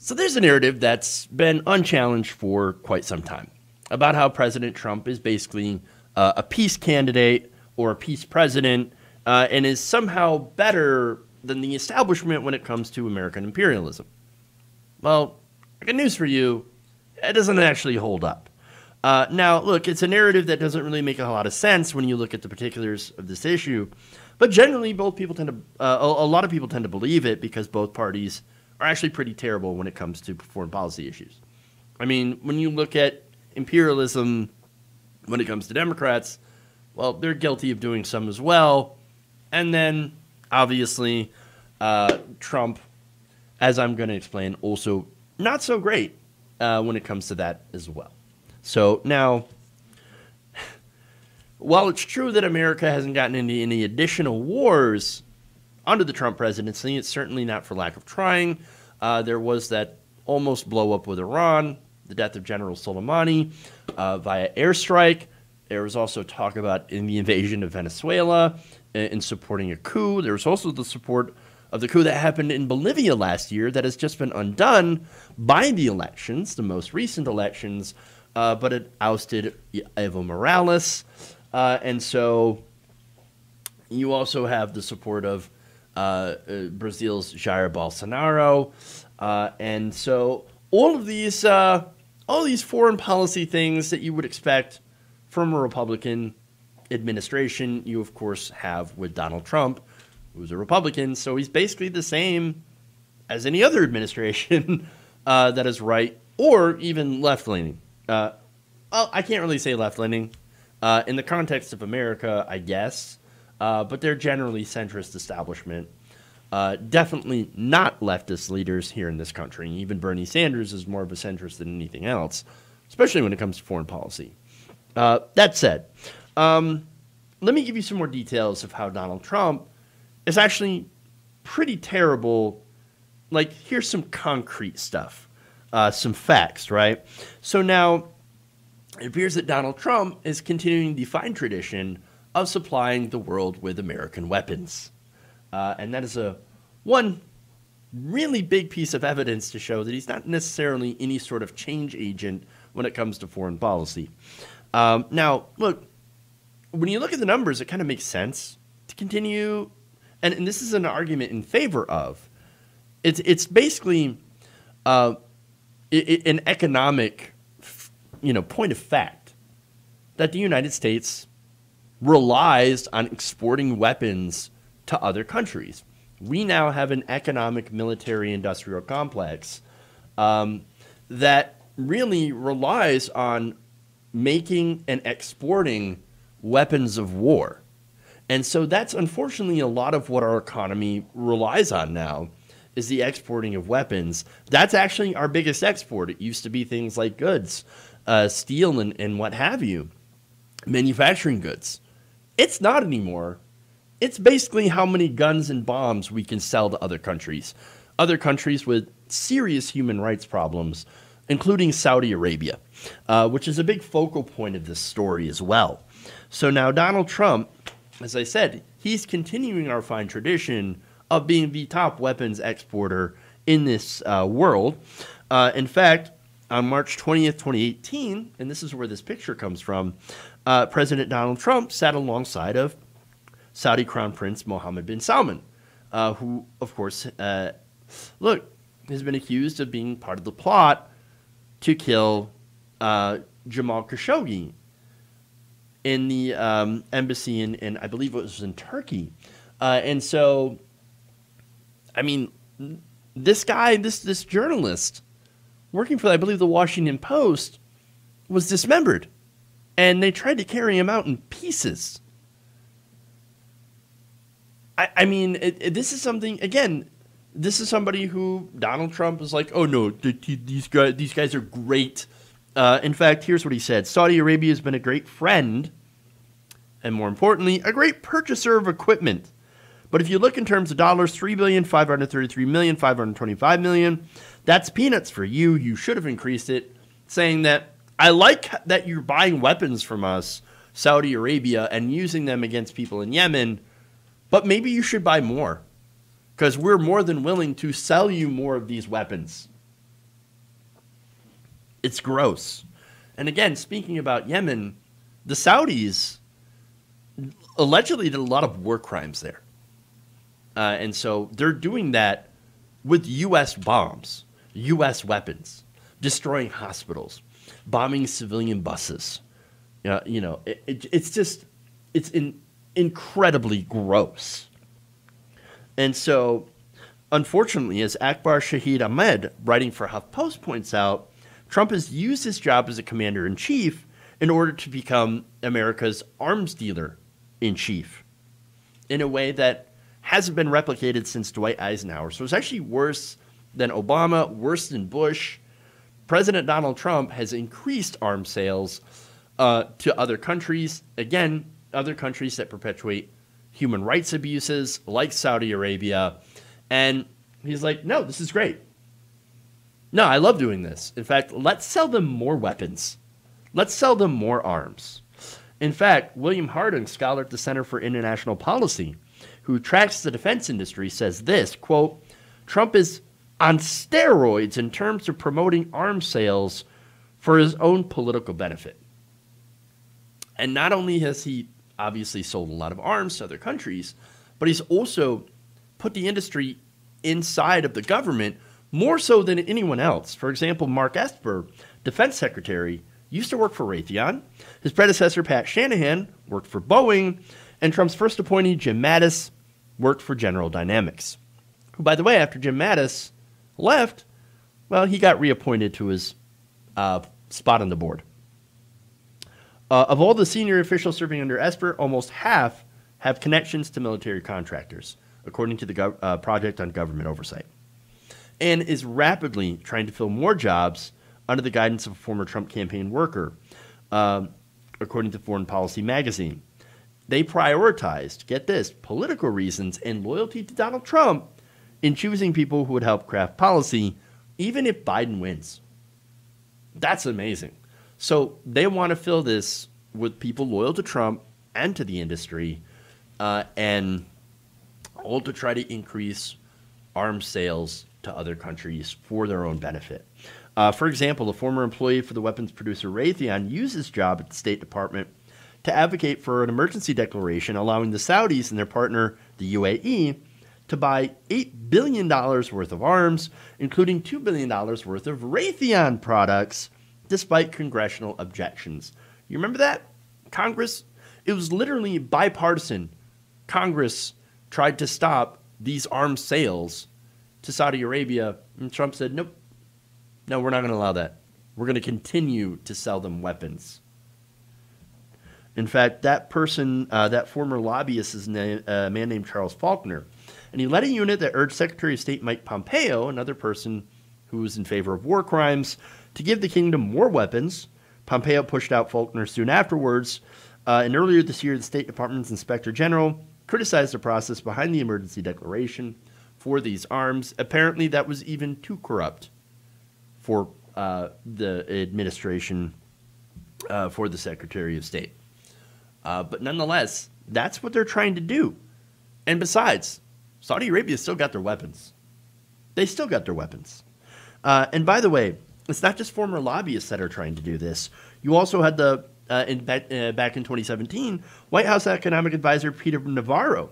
So there's a narrative that's been unchallenged for quite some time about how President Trump is basically a peace candidate or a peace president and is somehow better than the establishment when it comes to American imperialism. Well, I got news for you. It doesn't actually hold up. Now, look, it's a narrative that doesn't really make a lot of sense when you look at the particulars of this issue. But generally, both people tend to, a lot of people tend to believe it because both parties are actually pretty terrible when it comes to foreign policy issues. I mean, when you look at imperialism, when it comes to Democrats, well, they're guilty of doing some as well. And then, obviously, Trump, as I'm going to explain, also not so great when it comes to that as well. So now, while it's true that America hasn't gotten into any additional wars under the Trump presidency, it's certainly not for lack of trying. There was that almost blow up with Iran, the death of General Soleimani via airstrike. There was also talk about in the invasion of Venezuela in supporting a coup. There was also the support of the coup that happened in Bolivia last year that has just been undone by the elections, the most recent elections, but it ousted Evo Morales. And so you also have the support of Brazil's Jair Bolsonaro. And so all these foreign policy things that you would expect from a Republican administration, you, of course, have with Donald Trump, who's a Republican. So he's basically the same as any other administration that is right or even left-leaning. Well, I can't really say left-leaning. In the context of America, I guess. But they're generally centrist establishment. Definitely not leftist leaders here in this country. Even Bernie Sanders is more of a centrist than anything else, especially when it comes to foreign policy. That said, let me give you some more details of how Donald Trump is actually pretty terrible. Like, here's some concrete stuff, some facts, right? So now it appears that Donald Trump is continuing the fine tradition of supplying the world with American weapons. And that is one really big piece of evidence to show that he's not necessarily any sort of change agent when it comes to foreign policy. Now, look, when you look at the numbers, it kind of makes sense to continue. And this is an argument in favor of. It's basically an economic point of fact that the United States relies on exporting weapons to other countries. We now have an economic military-industrial complex that really relies on making and exporting weapons of war. And so that's unfortunately a lot of what our economy relies on now is the exporting of weapons. That's actually our biggest export. It used to be things like goods, steel and what have you, manufacturing goods. It's not anymore. It's basically how many guns and bombs we can sell to other countries with serious human rights problems, including Saudi Arabia, which is a big focal point of this story as well. So now Donald Trump, as I said, he's continuing our fine tradition of being the top weapons exporter in this world. In fact, on March 20th, 2018, and this is where this picture comes from, President Donald Trump sat alongside of Saudi Crown Prince Mohammed bin Salman, who, of course, has been accused of being part of the plot to kill Jamal Khashoggi in the embassy in, I believe it was in Turkey. And so, I mean, this guy, this journalist working for, I believe, the Washington Post, was dismembered. And they tried to carry him out in pieces. I mean, this is something, again, this is somebody who Donald Trump is like, oh, no, these guys are great. In fact, here's what he said. Saudi Arabia has been a great friend, and more importantly, a great purchaser of equipment. But if you look in terms of dollars, $3,533,000,000, $525 million, that's peanuts for you. You should have increased it, saying that I like that you're buying weapons from us, Saudi Arabia, and using them against people in Yemen, but maybe you should buy more because we're more than willing to sell you more of these weapons. It's gross. And again, speaking about Yemen, the Saudis allegedly did a lot of war crimes there. And so they're doing that with U.S. bombs, U.S. weapons, destroying hospitals, bombing civilian buses. It's incredibly gross. And so, unfortunately, as Akbar Shahid Ahmed, writing for HuffPost, points out, Trump has used his job as a commander-in-chief in order to become America's arms dealer-in-chief in a way that hasn't been replicated since Dwight Eisenhower. So it's actually worse than Obama, worse than Bush. President Donald Trump has increased arms sales to other countries. Again, other countries that perpetuate human rights abuses, like Saudi Arabia. And he's like, no, this is great. No, I love doing this. In fact, let's sell them more weapons. Let's sell them more arms. In fact, William Harding, scholar at the Center for International Policy, who tracks the defense industry, says this, quote, Trump is on steroids in terms of promoting arms sales for his own political benefit. And not only has he obviously sold a lot of arms to other countries, but he's also put the industry inside of the government more so than anyone else. For example, Mark Esper, defense secretary, used to work for Raytheon. His predecessor, Pat Shanahan, worked for Boeing. And Trump's first appointee, Jim Mattis, worked for General Dynamics, who, by the way, after Jim Mattis left, well, he got reappointed to his spot on the board. Of all the senior officials serving under Esper, almost half have connections to military contractors, according to the Project on Government Oversight, and is rapidly trying to fill more jobs under the guidance of a former Trump campaign worker, according to Foreign Policy magazine. They prioritized, get this, political reasons and loyalty to Donald Trump in choosing people who would help craft policy, even if Biden wins. That's amazing. So they want to fill this with people loyal to Trump and to the industry, and all to try to increase arms sales to other countries for their own benefit. For example, a former employee for the weapons producer Raytheon used his job at the State Department to advocate for an emergency declaration allowing the Saudis and their partner, the UAE, to buy $8 billion worth of arms, including $2 billion worth of Raytheon products, despite congressional objections. You remember that? Congress, it was literally bipartisan. Congress tried to stop these arms sales to Saudi Arabia, and Trump said, nope, no, we're not going to allow that. We're going to continue to sell them weapons. In fact, that person, that former lobbyist is a man named Charles Faulkner. And he led a unit that urged Secretary of State Mike Pompeo, another person who was in favor of war crimes, to give the kingdom more weapons. Pompeo pushed out Faulkner soon afterwards. And earlier this year, the State Department's Inspector General criticized the process behind the emergency declaration for these arms. Apparently, that was even too corrupt for the administration, for the Secretary of State. But nonetheless, that's what they're trying to do. And besides, Saudi Arabia still got their weapons. They still got their weapons. And by the way, it's not just former lobbyists that are trying to do this. You also had back in 2017, White House economic advisor Peter Navarro,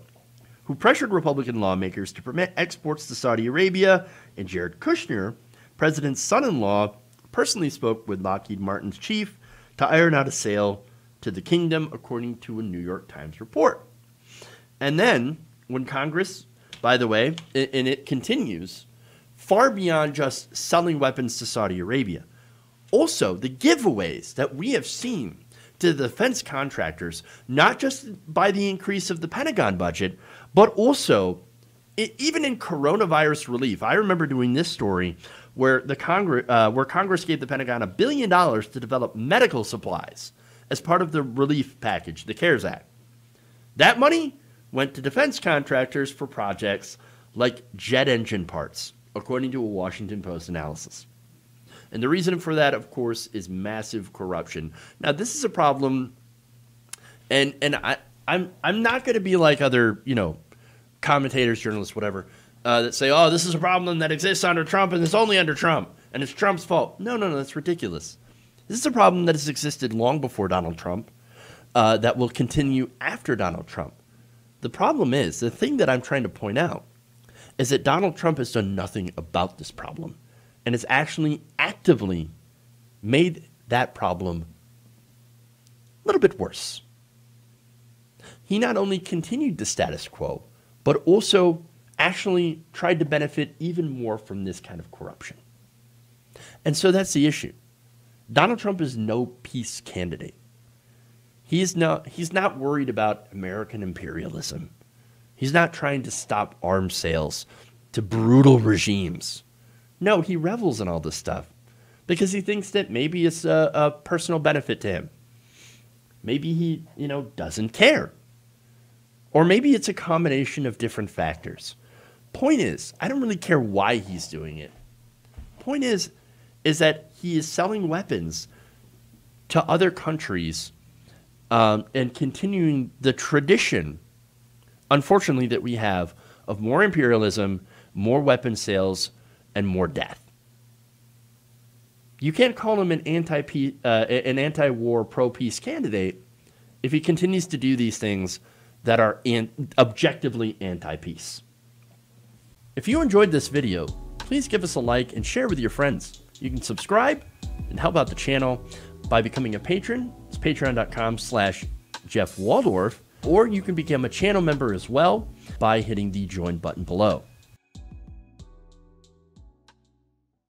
who pressured Republican lawmakers to permit exports to Saudi Arabia, and Jared Kushner, president's son-in-law, personally spoke with Lockheed Martin's chief to iron out a sale to the kingdom, according to a New York Times report. And then, when Congress, by the way, and it continues, far beyond just selling weapons to Saudi Arabia, also the giveaways that we have seen to the defense contractors, not just by the increase of the Pentagon budget, but also even in coronavirus relief. I remember doing this story where Congress gave the Pentagon $1 billion to develop medical supplies as part of the relief package, the CARES Act. That money went to defense contractors for projects like jet engine parts, according to a Washington Post analysis. And the reason for that, of course, is massive corruption. Now, this is a problem, and I'm not going to be like other, commentators, journalists, whatever, that say, oh, this is a problem that exists under Trump and it's only under Trump. and it's Trump's fault. No, that's ridiculous. This is a problem that has existed long before Donald Trump, that will continue after Donald Trump. The problem is, the thing that I'm trying to point out is that Donald Trump has done nothing about this problem and has actually actively made that problem a little bit worse. He not only continued the status quo, but also actually tried to benefit even more from this kind of corruption. And so that's the issue. Donald Trump is no peace candidate. He's not worried about American imperialism. He's not trying to stop arms sales to brutal regimes. No, he revels in all this stuff because he thinks that maybe it's a personal benefit to him. Maybe he, doesn't care. Or maybe it's a combination of different factors. Point is, I don't really care why he's doing it. Point is that he is selling weapons to other countries and continuing the tradition, unfortunately, that we have of more imperialism, more weapon sales, and more death. You can't call him an anti-war, pro-peace candidate if he continues to do these things that are objectively anti-peace. If you enjoyed this video, please give us a like and share with your friends. You can subscribe and help out the channel by becoming a patron. It's patreon.com/Jeff Waldorf, or you can become a channel member as well by hitting the join button below.